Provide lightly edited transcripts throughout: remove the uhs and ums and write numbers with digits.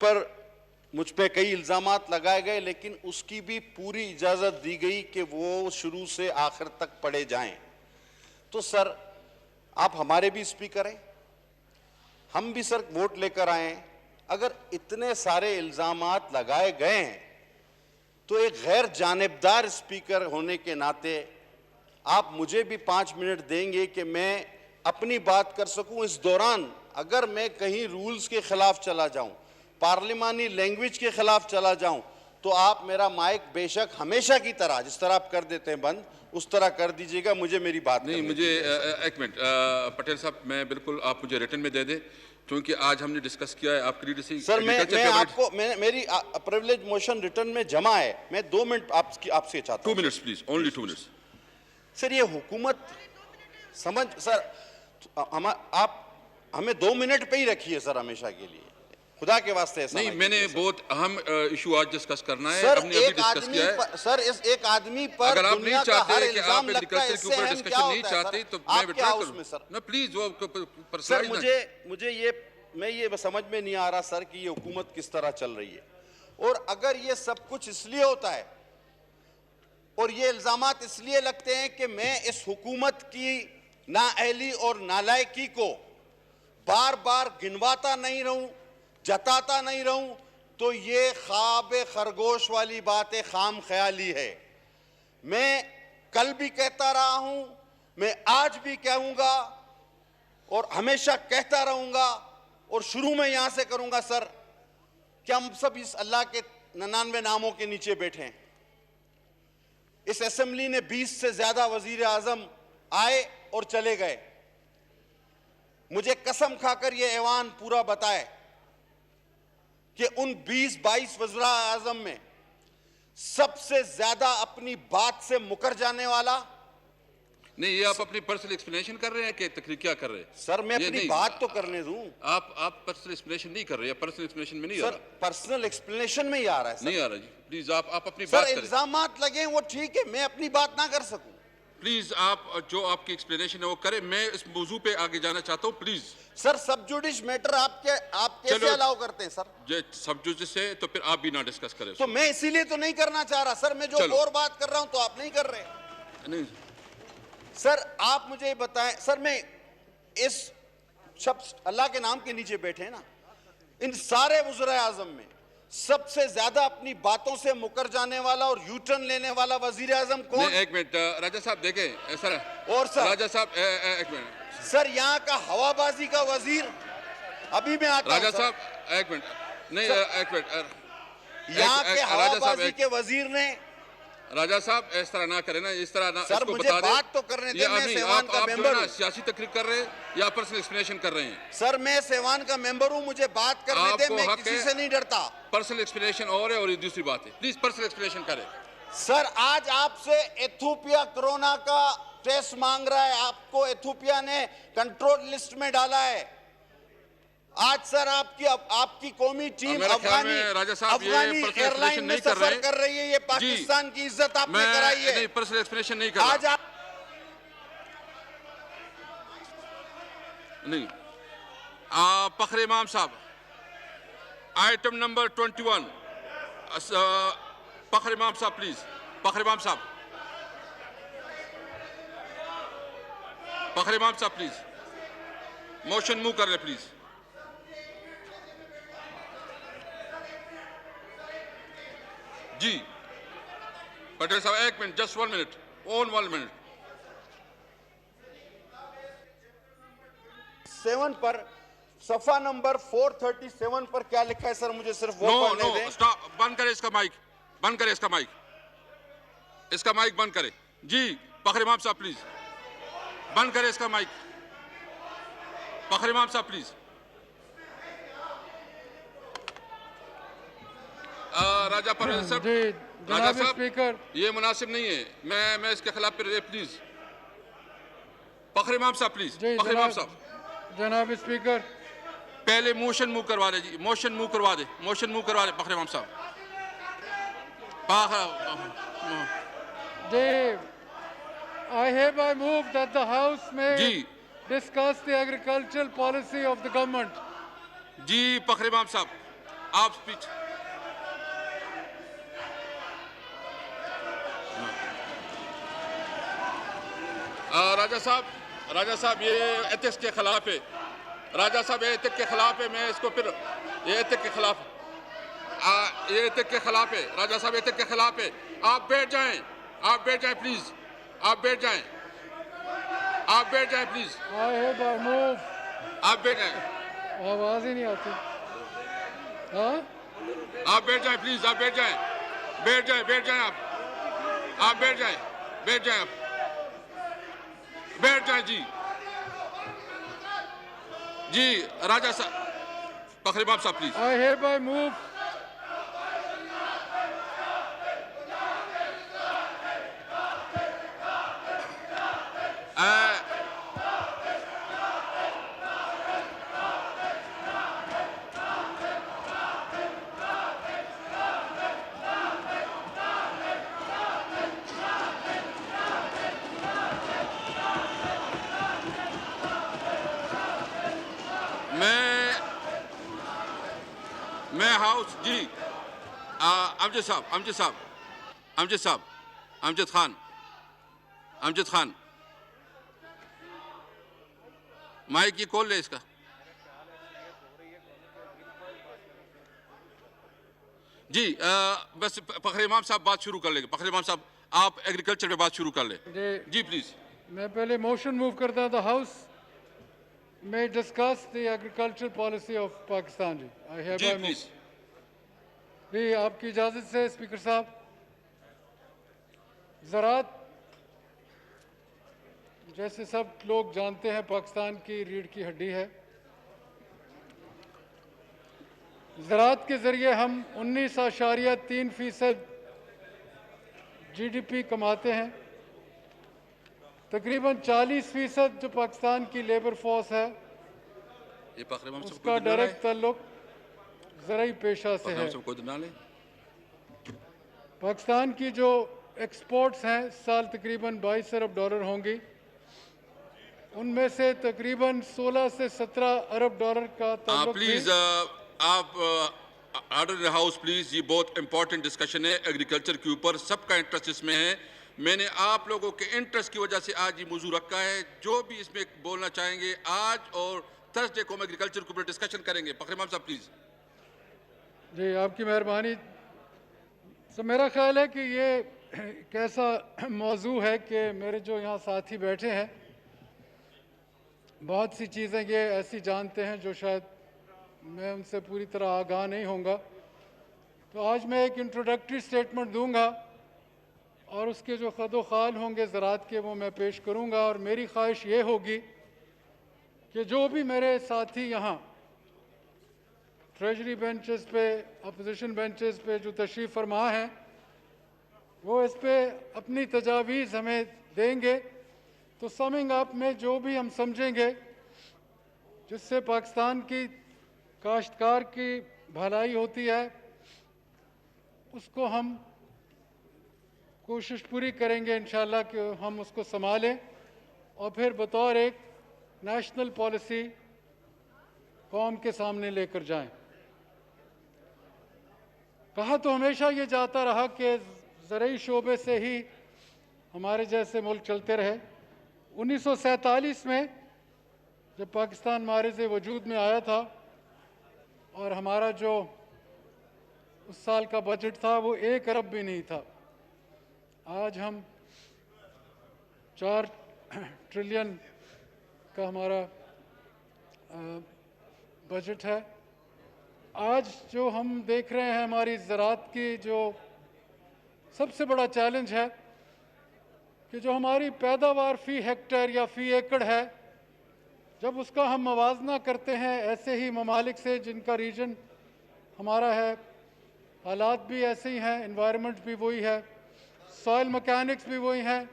पर मुझ पे कई इल्जामात लगाए गए, लेकिन उसकी भी पूरी इजाजत दी गई कि वो शुरू से आखिर तक पढ़े जाएं। तो सर आप हमारे भी स्पीकर हैं, हम भी सर वोट लेकर आए हैं। अगर इतने सारे इल्जामात लगाए गए हैं तो एक गैर जानिबदार स्पीकर होने के नाते आप मुझे भी 5 मिनट देंगे कि मैं अपनी बात कर सकूं। इस दौरान अगर मैं कहीं रूल्स के खिलाफ चला जाऊं, पार्लिमानी लैंग्वेज के खिलाफ चला जाऊं, तो आप मेरा माइक बेशक हमेशा की तरह जिस तरह आप कर देते हैं बंद, उस तरह कर दीजिएगा। मुझे मेरी बात नहीं, मुझे एक मिनट पटेल साहब, मैं बिल्कुल आप मुझे रिटर्न में दे दें, क्योंकि आज हमने डिस्कस किया है आपकी लीडरशिप। सर मैं आपको मेरी प्रिविलेज मोशन रिटर्न में जमा है, मैं 2 मिनट आपसे चाहता हूं। 2 minutes please, only 2 minutes. Sir ये हुकूमत समझ सर, आप हमें 2 मिनट पे ही रखिए सर, हमेशा के लिए, खुदा के वास्ते। ऐसा नहीं, मैंने बहुत अहम इशू आज डिस्कस करना है, सर, हमने अभी डिस्कस किया है। सर इस एक आदमी पर अगर आप नहीं चाहते कि आप एग्रीकल्चर के ऊपर डिस्कशन डिस्कशन नहीं चाहते तो मैं विड्रॉ करूं ना, प्लीज। वो सर मुझे ये समझ में नहीं आ रहा सर कि ये हुकूमत किस तरह चल रही है। और अगर ये सब कुछ इसलिए होता है और ये इल्जामात इसलिए लगते हैं कि मैं इस हुकूमत की नाअहली और नालायकी को बार बार गिनवाता नहीं रहूं, जताता नहीं रहूं, तो ये ख्वाब खरगोश वाली बात है, खाम ख्याली है। मैं कल भी कहता रहा हूं, मैं आज भी कहूंगा और हमेशा कहता रहूंगा, और शुरू में यहां से करूंगा सर कि हम सब इस अल्लाह के 99 नामों के नीचे बैठे हैं। इस असेंबली ने 20 से ज्यादा वजीर आजम आए और चले गए। मुझे कसम खाकर यह ऐवान पूरा बताए कि उन 20-22 वज़ीर आज़म में सबसे ज्यादा अपनी बात से मुकर जाने वाला। नहीं, ये आप अपनी पर्सनल एक्सप्लेनेशन कर रहे हैं कि तकरीर क्या कर रहे हैं? सर मैं अपनी बात तो करने दूं। आप पर्सनल एक्सप्लेनेशन नहीं कर रहे हैं, पर्सनल एक्सप्लेनेशन में नहीं आ रहा। सर पर्सनल एक्सप्लेनेशन में ही आ रहा है सर। नहीं आ रहा जी, प्लीज आप अपनी बात करें। सर इल्जामात लगे वो ठीक है, मैं अपनी बात ना कर सकूं। प्लीज आप जो आपकी एक्सप्लेनेशन है वो करें, मैं इस मौजू पे आगे जाना चाहता हूं, प्लीज। सर सब जुडिश मैटर आप कैसे अलाउ करते हैं सर? सब जुडिश से तो फिर आप भी ना डिस्कस करें तो मैं इसीलिए तो नहीं करना चाह रहा सर, मैं जो और बात कर रहा हूं तो आप नहीं कर रहे। नहीं सर आप मुझे बताएं सर, मैं इस शब्द अल्लाह के नाम के नीचे बैठे हैं ना, इन सारे वज़ीर आज़म में सबसे ज्यादा अपनी बातों से मुकर जाने वाला और यू टर्न लेने वाला वजीर आजम कौन? एक मिनट राजा साहब देखें सर। और सर राजा साहब एक मिनट सर, यहाँ का हवाबाजी का वजीर अभी मैं आता राजा साहब एक मिनट, नहीं एक मिनट, यहाँ के हवाबाजी के वजीर ने। राजा साहब इस तरह ना करें ना, इस तरह ना। सर मुझे बात तो करने दें, मैं सेवान का मेंबर हूं। सियासी तकरीर कर रहे हैं या पर्सनल एक्सप्लेनेशन कर रहे हैं? सर मैं सेवान का मेंबर हूं, मुझे बात करने दें, मैं किसी से नहीं डरता। पर्सनल एक्सप्लेनेशन और है और दूसरी बात है, प्लीज पर्सनल एक्सप्लेनेशन करें। सर आज आपसे इथियोपिया कोरोना का टेस्ट मांग रहा है, आपको इथियोपिया ने कंट्रोल लिस्ट में डाला है। आज सर आपकी कौमी टीम अफगानी एयरलाइन में सफर कर रही है, ये पाकिस्तान की इज्जत आपने कराई है। नहीं, पर्सनल एक्सप्लेनेशन नहीं कर रहा। आज आप नहीं, फखर इमाम साहब आइटम नंबर 21, फखर इमाम साहब प्लीज, फखर इमाम साहब, फखर इमाम साहब प्लीज, मोशन मूव कर रहे प्लीज। जी पटेल साहब एक मिनट, जस्ट 1 मिनट, 1 मिनट। 7 पर सफा नंबर 437 पर क्या लिखा है सर? मुझे सिर्फ वो पढ़ने दें। स्टॉप, बंद करें इसका माइक, बंद करें इसका माइक, इसका माइक बंद करें। जी फखर इमाम साहब प्लीज बंद करें इसका माइक, फखर इमाम साहब प्लीज। राजा परवेज साहब, राजा साहब ये मुनासिब नहीं है, मैं इसके खिलाफ प्लीज। फखर इमाम साहब प्लीज, फखर इमाम साहब। जनाब स्पीकर पहले मोशन मूव करवा दे जी, मोशन मूव करवा दे, मोशन मूव करवा दे फखर इमाम साहब। I hereby move that the House may discuss the agricultural policy of the government. जी फखर इमाम साहब, आप स्पीच राजा साहब ये एथिक्स के खिलाफ है। राजा साहब ये एथिक के खिलाफ है। मैं इसको फिर ये एथिक के खिलाफ ये एथिक के खिलाफ है। राजा साहब एथिक के खिलाफ है। आप बैठ जाएं प्लीज। आप बैठ जाएं प्लीज। I hereby move. आप बैठ जाएं। आवाज ही नहीं आती। हाँ? आप बैठ जाएं प्लीज। आप बैठ जाएं आप बैठ जाएं आप बैठ जाएं जी राजा साहब फखरी महमूद साहब प्लीज। I hereby move. मैं हाउस जी अमजद खान माइक ये खोल ले इसका। जी बस फखरी इमाम साहब बात शुरू कर लेंगे। फखरी इमाम साहब आप एग्रीकल्चर पे बात शुरू कर ले जी प्लीज। मैं पहले मोशन मूव करता हूं, the house may discuss the agricultural policy of Pakistan. I hereby जी move. प्लीज। भी आपकी इजाज़त से स्पीकर साहब, ज़राअत जैसे सब लोग जानते हैं पाकिस्तान की रीढ़ की हड्डी है। ज़राअत के ज़रिए हम 19.3% GDP कमाते हैं। तकरीबन 40% जो पाकिस्तान की लेबर फोर्स है ये फखरी इमाम साहब उसका डायरेक्ट ताल्लुक ज़राई पेशा से है। पाकिस्तान की जो एक्सपोर्ट्स हैं साल तकरीबन 22 अरब डॉलर होंगी, उनमें से तकरीबन 16 से 17 अरब डॉलर का ताल्लुक प्लीज आप order in the house please. ये बहुत इंपॉर्टेंट डिस्कशन है एग्रीकल्चर के ऊपर, सबका इंटरेस्ट इसमें है। मैंने आप लोगों के इंटरेस्ट की वजह से आज ये मौजूद रखा है। जो भी इसमें बोलना चाहेंगे आज और थर्सडे को हम एग्रीकल्चर के ऊपर डिस्कशन करेंगे। फखरी इमाम साहब प्लीज। जी आपकी मेहरबानी। तो मेरा ख्याल है कि ये एक ऐसा मौजू है कि मेरे जो यहाँ साथी बैठे हैं बहुत सी चीज़ें ये ऐसी जानते हैं जो शायद मैं उनसे पूरी तरह आगाह नहीं होऊंगा। तो आज मैं एक इंट्रोडक्टरी स्टेटमेंट दूंगा और उसके जो खदो खाल होंगे ज़राअत के वो मैं पेश करूंगा। और मेरी ख्वाहिश ये होगी कि जो भी मेरे साथी यहाँ ट्रेजरी बेंचेस पे, अपोजिशन बेंचेस पे जो तशरीफ़ फरमा हैं वो इस पे अपनी तजावीज़ हमें देंगे। तो समिंग अप में जो भी हम समझेंगे जिससे पाकिस्तान की काश्तकार की भलाई होती है उसको हम कोशिश पूरी करेंगे इंशाअल्लाह कि हम उसको संभालें और फिर बतौर एक नेशनल पॉलिसी कौम के सामने लेकर जाएं। कहा तो हमेशा ये जाता रहा कि ज़राई शोबे से ही हमारे जैसे मुल्क चलते रहे। 1947 में जब पाकिस्तान मारिज़ वजूद में आया था और हमारा जो उस साल का बजट था वो 1 अरब भी नहीं था। आज हम 4 ट्रिलियन का हमारा बजट है। आज जो हम देख रहे हैं हमारी ज़राअत की जो सबसे बड़ा चैलेंज है कि जो हमारी पैदावार फ़ी हेक्टेयर या फ़ी एकड़ है, जब उसका हम मवाजना करते हैं ऐसे ही ममालिक से जिनका रीजन हमारा है, हालात भी ऐसे ही हैं, एनवायरनमेंट भी वही है, सॉइल मैकेनिक्स भी वही हैं,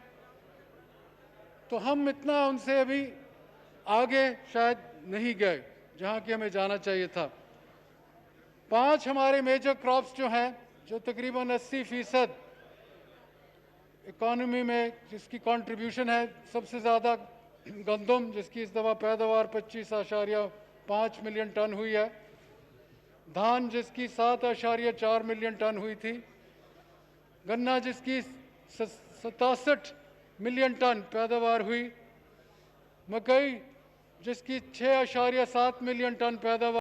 तो हम इतना उनसे अभी आगे शायद नहीं गए जहाँ कि हमें जाना चाहिए था। 5 हमारे मेजर क्रॉप्स जो हैं जो तकरीबन 80% इकॉनमी में जिसकी कंट्रीब्यूशन है, सबसे ज़्यादा गंदम जिसकी इस दफ़ा पैदावार 25.5 मिलियन टन हुई है। धान जिसकी 7.4 मिलियन टन हुई थी, गन्ना जिसकी 67 मिलियन टन पैदावार हुई, मकई जिसकी 6.7 मिलियन टन पैदावार